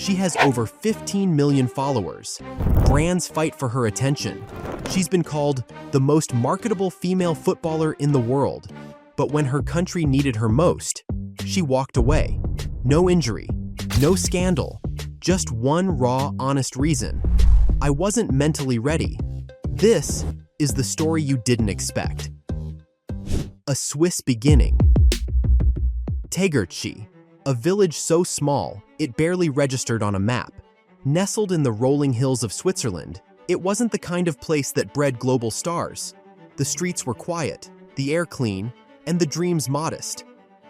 She has over 15 million followers. Brands fight for her attention. She's been called the most marketable female footballer in the world. But when her country needed her most, she walked away. No injury, no scandal, just one raw, honest reason. I wasn't mentally ready. This is the story you didn't expect. A Swiss beginning. Tegernsee, a village so small it barely registered on a map. Nestled in the rolling hills of Switzerland, it wasn't the kind of place that bred global stars. The streets were quiet, the air clean, and the dreams modest.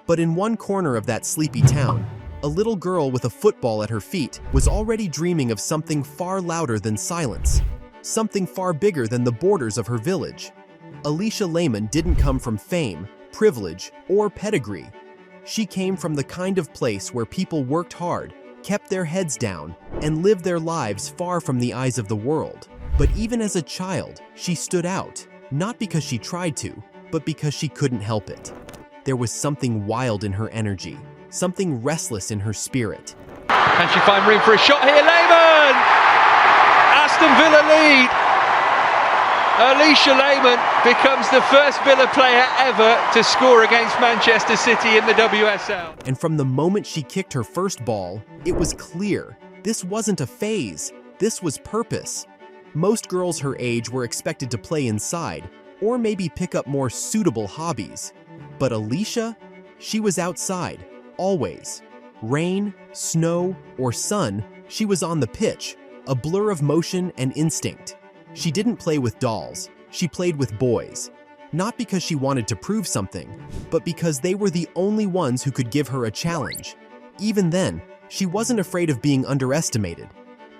But in one corner of that sleepy town, a little girl with a football at her feet was already dreaming of something far louder than silence, something far bigger than the borders of her village. Alisha Lehmann didn't come from fame, privilege, or pedigree. She came from the kind of place where people worked hard, kept their heads down, and lived their lives far from the eyes of the world. But even as a child, she stood out, not because she tried to, but because she couldn't help it. There was something wild in her energy, something restless in her spirit. Can she find room for a shot here? Lehmann! Aston Villa lead. Alisha Lehmann becomes the first Villa player ever to score against Manchester City in the WSL. And from the moment she kicked her first ball, it was clear. This wasn't a phase, this was purpose. Most girls her age were expected to play inside, or maybe pick up more suitable hobbies. But Alisha, she was outside, always. Rain, snow, or sun, she was on the pitch, a blur of motion and instinct. She didn't play with dolls, she played with boys. Not because she wanted to prove something, but because they were the only ones who could give her a challenge. Even then, she wasn't afraid of being underestimated.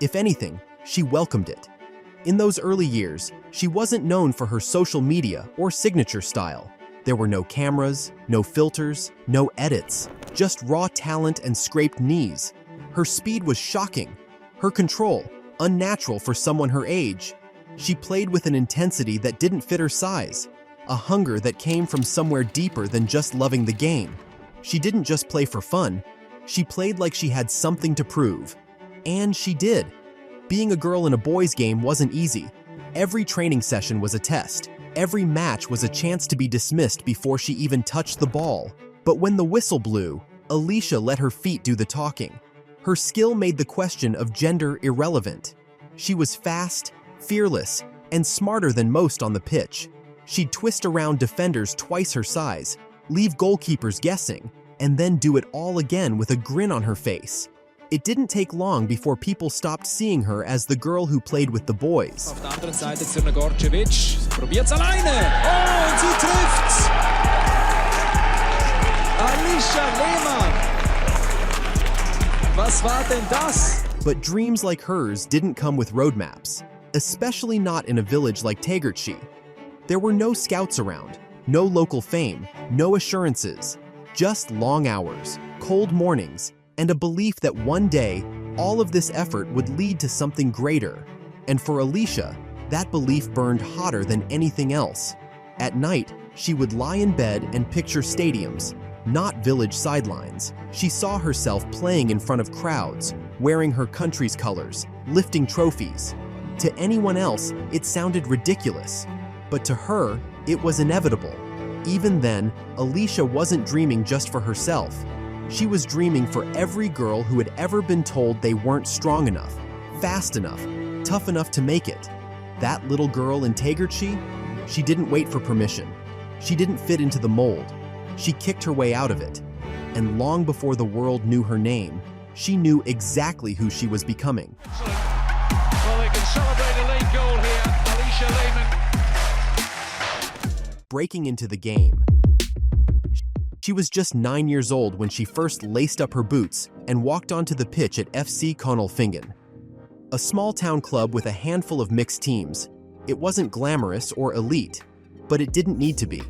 If anything, she welcomed it. In those early years, she wasn't known for her social media or signature style. There were no cameras, no filters, no edits, just raw talent and scraped knees. Her speed was shocking. Her control, unnatural for someone her age. She played with an intensity that didn't fit her size, a hunger that came from somewhere deeper than just loving the game. She didn't just play for fun, she played like she had something to prove. And she did. Being a girl in a boys' game wasn't easy. Every training session was a test. Every match was a chance to be dismissed before she even touched the ball. But when the whistle blew, Alisha let her feet do the talking. Her skill made the question of gender irrelevant. She was fast, fearless, and smarter than most on the pitch. She'd twist around defenders twice her size, leave goalkeepers guessing, and then do it all again with a grin on her face. It didn't take long before people stopped seeing her as the girl who played with the boys. Auf der anderen Seite Zirnegorcevic. Probiert's alleine. Oh, und sie trifft's! Alisha Lehmann. Was war denn das? But dreams like hers didn't come with roadmaps, especially not in a village like Tegernsee. There were no scouts around, no local fame, no assurances, just long hours, cold mornings, and a belief that one day, all of this effort would lead to something greater. And for Alisha, that belief burned hotter than anything else. At night, she would lie in bed and picture stadiums, not village sidelines. She saw herself playing in front of crowds, wearing her country's colors, lifting trophies. To anyone else, it sounded ridiculous. But to her, it was inevitable. Even then, Alisha wasn't dreaming just for herself. She was dreaming for every girl who had ever been told they weren't strong enough, fast enough, tough enough to make it. That little girl in Tegernsee, she didn't wait for permission. She didn't fit into the mold. She kicked her way out of it. And long before the world knew her name, she knew exactly who she was becoming. Well, they can celebrate a late goal here. Alisha Lehmann. Breaking into the game. She was just 9 years old when she first laced up her boots and walked onto the pitch at FC Konolfingen. A small town club with a handful of mixed teams. It wasn't glamorous or elite, but it didn't need to be.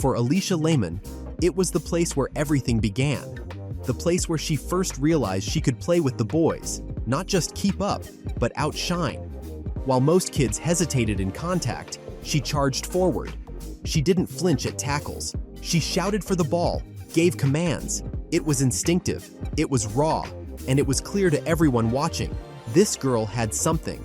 For Alisha Lehmann, it was the place where everything began. The place where she first realized she could play with the boys, not just keep up, but outshine. While most kids hesitated in contact, she charged forward. She didn't flinch at tackles. She shouted for the ball, gave commands. It was instinctive. It was raw. and it was clear to everyone watching, this girl had something.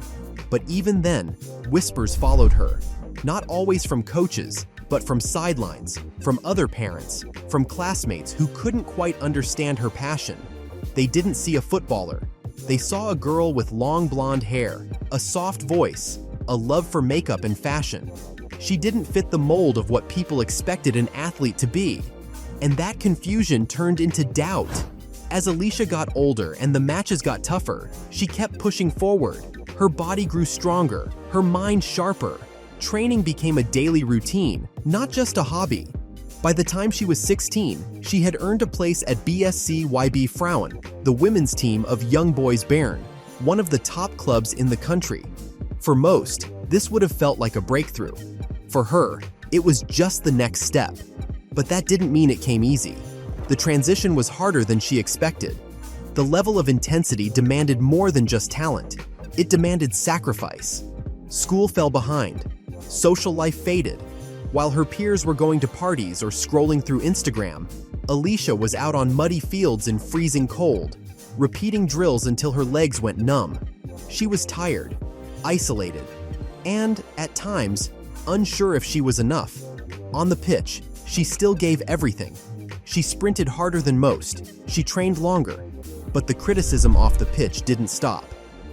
But even then, whispers followed her. Not always from coaches, but from sidelines, from other parents, from classmates who couldn't quite understand her passion. They didn't see a footballer. They saw a girl with long blonde hair, a soft voice, a love for makeup and fashion. She didn't fit the mold of what people expected an athlete to be. And that confusion turned into doubt. As Alisha got older and the matches got tougher, she kept pushing forward. Her body grew stronger, her mind sharper. Training became a daily routine, not just a hobby. By the time she was 16, she had earned a place at BSC YB Frauen, the women's team of Young Boys Bern, one of the top clubs in the country. For most, this would have felt like a breakthrough. For her, it was just the next step. But that didn't mean it came easy. The transition was harder than she expected. The level of intensity demanded more than just talent. It demanded sacrifice. School fell behind. Social life faded. While her peers were going to parties or scrolling through Instagram, Alisha was out on muddy fields in freezing cold, repeating drills until her legs went numb. She was tired, isolated, and, at times, unsure if she was enough. On the pitch, she still gave everything. She sprinted harder than most. She trained longer. But the criticism off the pitch didn't stop.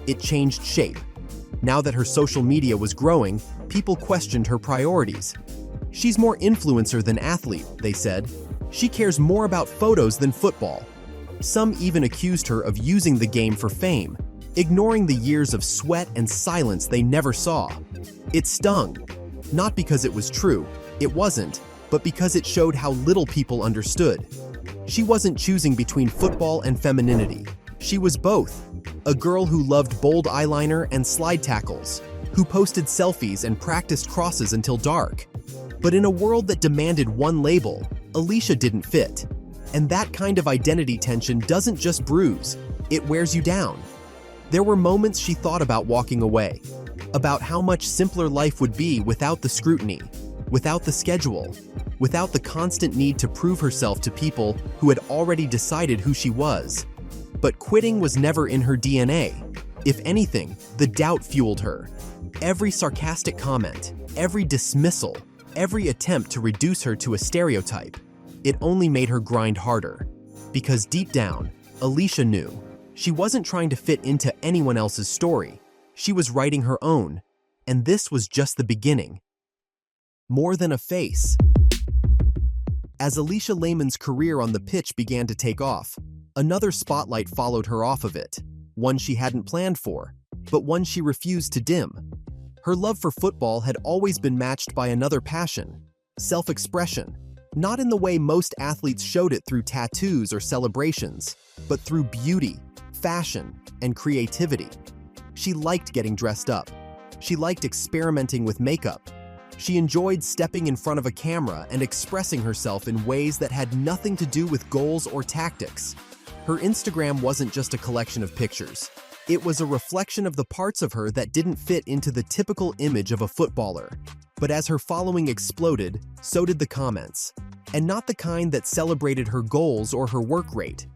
It changed shape. Now that her social media was growing, people questioned her priorities. She's more influencer than athlete, they said. She cares more about photos than football. Some even accused her of using the game for fame, ignoring the years of sweat and silence they never saw. It stung. Not because it was true, it wasn't, but because it showed how little people understood. She wasn't choosing between football and femininity. She was both. A girl who loved bold eyeliner and slide tackles, who posted selfies and practiced crosses until dark. But in a world that demanded one label, Alisha didn't fit. And that kind of identity tension doesn't just bruise, it wears you down. There were moments she thought about walking away, about how much simpler life would be without the scrutiny, without the schedule, without the constant need to prove herself to people who had already decided who she was. But quitting was never in her DNA. If anything, the doubt fueled her. Every sarcastic comment, every dismissal, every attempt to reduce her to a stereotype, it only made her grind harder. Because deep down, Alisha knew she wasn't trying to fit into anyone else's story. She was writing her own, and this was just the beginning. More than a face. As Alisha Lehmann's career on the pitch began to take off, another spotlight followed her off of it, one she hadn't planned for, but one she refused to dim. Her love for football had always been matched by another passion, self-expression, not in the way most athletes showed it through tattoos or celebrations, but through beauty, fashion, and creativity. She liked getting dressed up. She liked experimenting with makeup. She enjoyed stepping in front of a camera and expressing herself in ways that had nothing to do with goals or tactics. Her Instagram wasn't just a collection of pictures. It was a reflection of the parts of her that didn't fit into the typical image of a footballer. But as her following exploded, so did the comments. And not the kind that celebrated her goals or her work rate.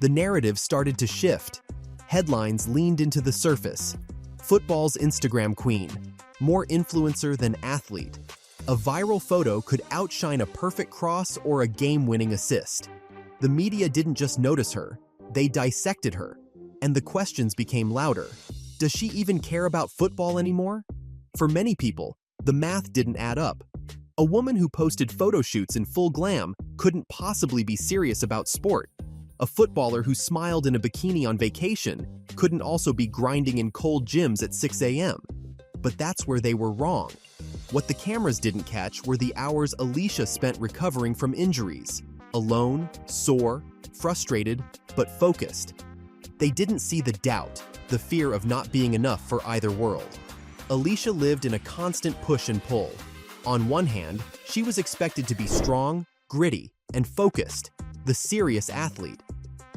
The narrative started to shift. Headlines leaned into the surface. Football's Instagram queen. More influencer than athlete. A viral photo could outshine a perfect cross or a game-winning assist. The media didn't just notice her, they dissected her. And the questions became louder. Does she even care about football anymore? For many people, the math didn't add up. A woman who posted photo shoots in full glam couldn't possibly be serious about sport. A footballer who smiled in a bikini on vacation couldn't also be grinding in cold gyms at 6 a.m. But that's where they were wrong. What the cameras didn't catch were the hours Alisha spent recovering from injuries. Alone, sore, frustrated, but focused. They didn't see the doubt, the fear of not being enough for either world. Alisha lived in a constant push and pull. On one hand, she was expected to be strong, gritty, and focused, the serious athlete.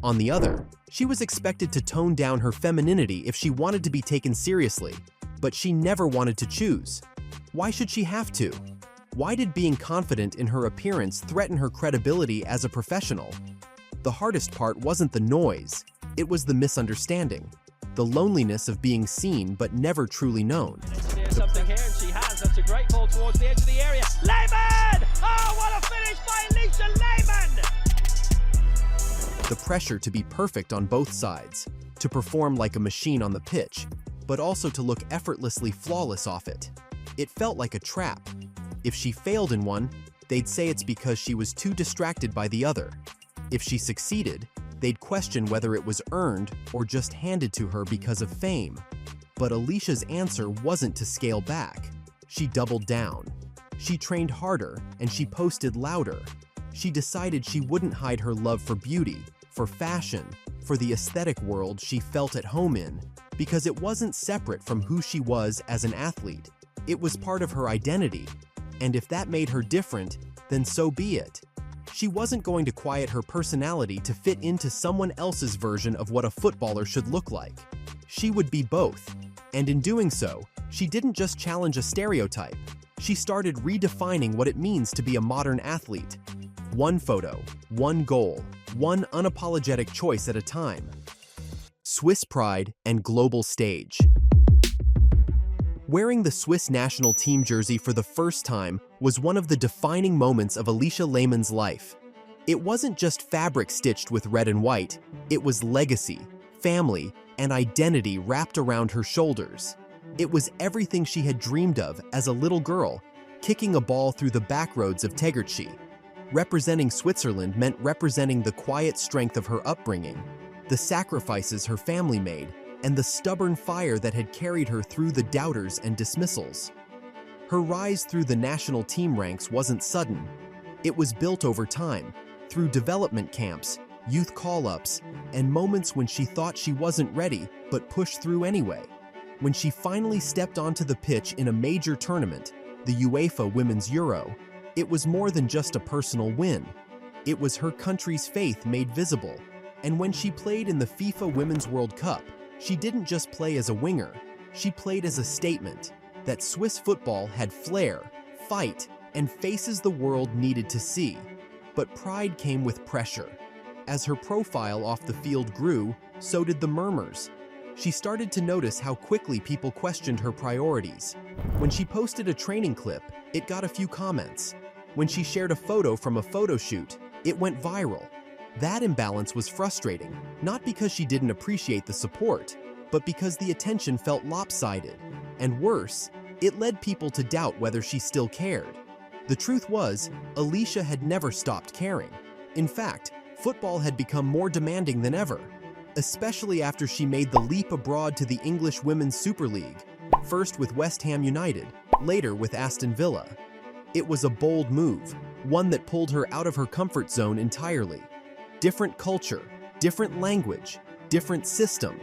On the other, she was expected to tone down her femininity if she wanted to be taken seriously, but she never wanted to choose. Why should she have to? Why did being confident in her appearance threaten her credibility as a professional? The hardest part wasn't the noise, It was the misunderstanding, the loneliness of being seen but never truly known. Something here, and she has. That's a great ball towards the edge of the area. Lehmann! Oh, what a finish by Alisha Lehmann! The pressure to be perfect on both sides, to perform like a machine on the pitch, but also to look effortlessly flawless off it. It felt like a trap. If she failed in one, they'd say it's because she was too distracted by the other. If she succeeded, they'd question whether it was earned or just handed to her because of fame. But Alisha's answer wasn't to scale back. She doubled down. She trained harder, and she posted louder. She decided she wouldn't hide her love for beauty, for fashion, for the aesthetic world she felt at home in, because it wasn't separate from who she was as an athlete. It was part of her identity, and if that made her different, then so be it. She wasn't going to quiet her personality to fit into someone else's version of what a footballer should look like. She would be both, and in doing so, she didn't just challenge a stereotype. She started redefining what it means to be a modern athlete. One photo, one goal, one unapologetic choice at a time. Swiss pride and global stage. Wearing the Swiss national team jersey for the first time was one of the defining moments of Alisha Lehmann's life. It wasn't just fabric stitched with red and white, it was legacy, family, and identity wrapped around her shoulders. It was everything she had dreamed of as a little girl, kicking a ball through the back roads of Tegernsee. Representing Switzerland meant representing the quiet strength of her upbringing, the sacrifices her family made, and the stubborn fire that had carried her through the doubters and dismissals. Her rise through the national team ranks wasn't sudden. It was built over time, through development camps, youth call-ups, and moments when she thought she wasn't ready but pushed through anyway. When she finally stepped onto the pitch in a major tournament, the UEFA Women's Euro, it was more than just a personal win. It was her country's faith made visible. And when she played in the FIFA Women's World Cup, she didn't just play as a winger, she played as a statement that Swiss football had flair, fight, and faces the world needed to see. But pride came with pressure. As her profile off the field grew, so did the murmurs. She started to notice how quickly people questioned her priorities. When she posted a training clip, it got a few comments. When she shared a photo from a photo shoot, it went viral. That imbalance was frustrating, not because she didn't appreciate the support, but because the attention felt lopsided. And worse, it led people to doubt whether she still cared. The truth was, Alisha had never stopped caring. In fact, football had become more demanding than ever, especially after she made the leap abroad to the English Women's Super League, first with West Ham United, later with Aston Villa. It was a bold move, one that pulled her out of her comfort zone entirely. Different culture, different language, different system.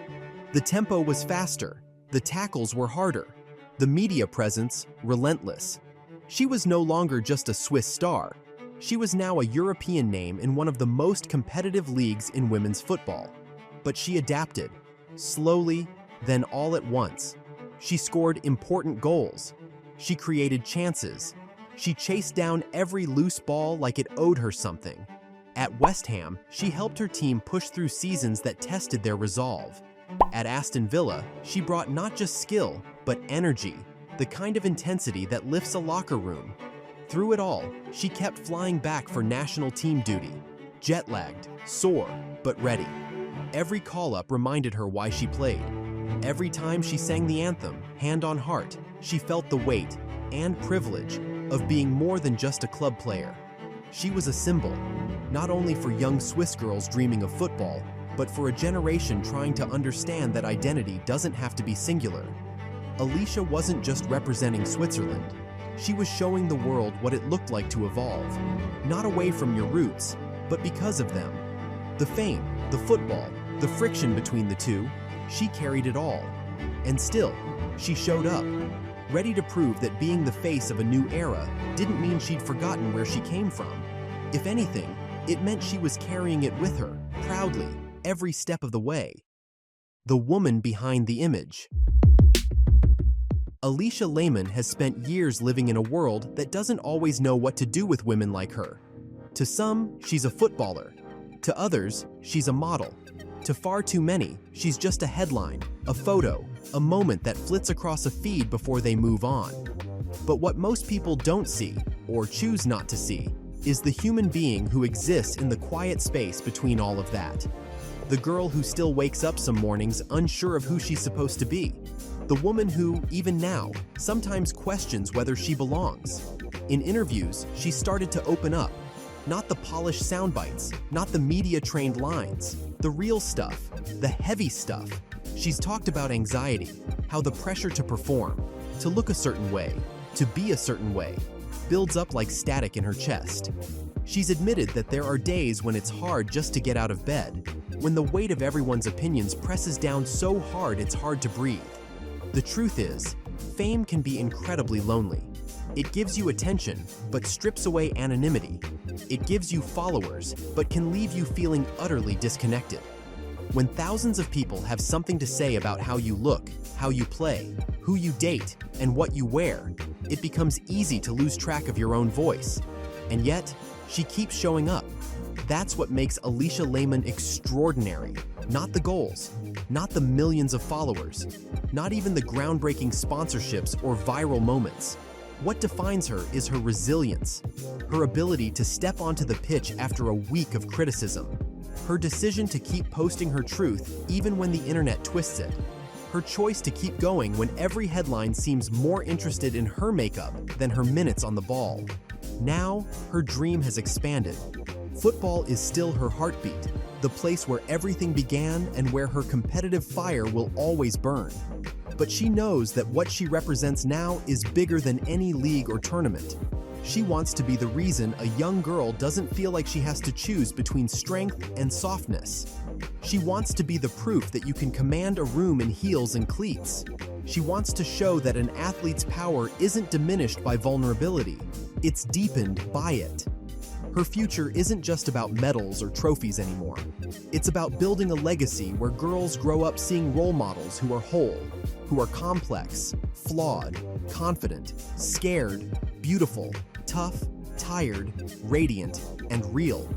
The tempo was faster, the tackles were harder, the media presence relentless. She was no longer just a Swiss star. She was now a European name in one of the most competitive leagues in women's football. But she adapted, slowly, then all at once. She scored important goals. She created chances. She chased down every loose ball like it owed her something. At West Ham, she helped her team push through seasons that tested their resolve. At Aston Villa, she brought not just skill, but energy, the kind of intensity that lifts a locker room. Through it all, she kept flying back for national team duty, jet-lagged, sore, but ready. Every call-up reminded her why she played. Every time she sang the anthem, hand on heart, she felt the weight and privilege of being more than just a club player. She was a symbol, not only for young Swiss girls dreaming of football, but for a generation trying to understand that identity doesn't have to be singular. Alisha wasn't just representing Switzerland. She was showing the world what it looked like to evolve, not away from your roots, but because of them. The fame, the football, the friction between the two, she carried it all. And still, she showed up, ready to prove that being the face of a new era didn't mean she'd forgotten where she came from. If anything, it meant she was carrying it with her, proudly, every step of the way. The woman behind the image. Alisha Lehmann has spent years living in a world that doesn't always know what to do with women like her. To some, she's a footballer. To others, she's a model. To far too many, she's just a headline, a photo, a moment that flits across a feed before they move on. But what most people don't see, or choose not to see, is the human being who exists in the quiet space between all of that. The girl who still wakes up some mornings unsure of who she's supposed to be. The woman who, even now, sometimes questions whether she belongs. In interviews, she started to open up. Not the polished sound bites, not the media-trained lines. The real stuff, the heavy stuff. She's talked about anxiety, how the pressure to perform, to look a certain way, to be a certain way, builds up like static in her chest. She's admitted that there are days when it's hard just to get out of bed, when the weight of everyone's opinions presses down so hard it's hard to breathe. The truth is, fame can be incredibly lonely. It gives you attention, but strips away anonymity. It gives you followers, but can leave you feeling utterly disconnected. When thousands of people have something to say about how you look, how you play, who you date, and what you wear, it becomes easy to lose track of your own voice. And yet, she keeps showing up. That's what makes Alisha Lehmann extraordinary. Not the goals, not the millions of followers, not even the groundbreaking sponsorships or viral moments. What defines her is her resilience, her ability to step onto the pitch after a week of criticism, her decision to keep posting her truth even when the internet twists it, her choice to keep going when every headline seems more interested in her makeup than her minutes on the ball. Now, her dream has expanded. Football is still her heartbeat, the place where everything began and where her competitive fire will always burn. But she knows that what she represents now is bigger than any league or tournament. She wants to be the reason a young girl doesn't feel like she has to choose between strength and softness. She wants to be the proof that you can command a room in heels and cleats. She wants to show that an athlete's power isn't diminished by vulnerability, it's deepened by it. Her future isn't just about medals or trophies anymore. It's about building a legacy where girls grow up seeing role models who are whole, who are complex, flawed, confident, scared, beautiful, tough, tired, radiant, and real.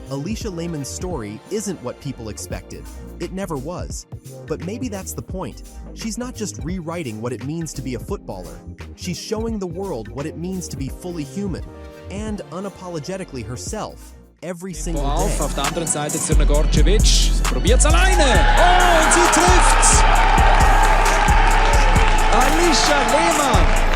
Alisha Lehmann's story isn't what people expected. It never was. But maybe that's the point. She's not just rewriting what it means to be a footballer. She's showing the world what it means to be fully human and unapologetically herself every single day. Auf der anderen Seite Zrnogorcevic. Probiert's alleine. Oh, und sie trifft. Alisha Lehmann.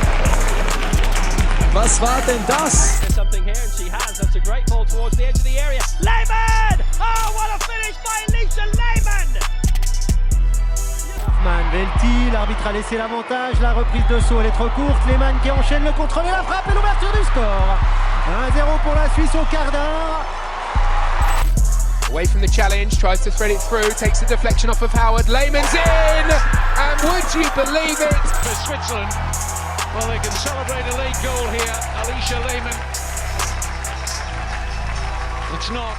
Was war denn das? There's something here, and she has. That's a great ball towards the edge of the area. Lehmann! Oh, what a finish by Alisha Lehmann! Velti, l'arbitre a laissé l'avantage, la reprise de saut elle est trop courte, Lehmann qui enchaîne le contrôle et la frappe et l'ouverture du score. 1-0 pour la Suisse au quart d'heure. Away from the challenge, tries to thread it through, takes the deflection off of Howard, Lehmann's in! And would you believe it? For Switzerland, well, they can celebrate a late goal here. Alisha Lehmann. It's not.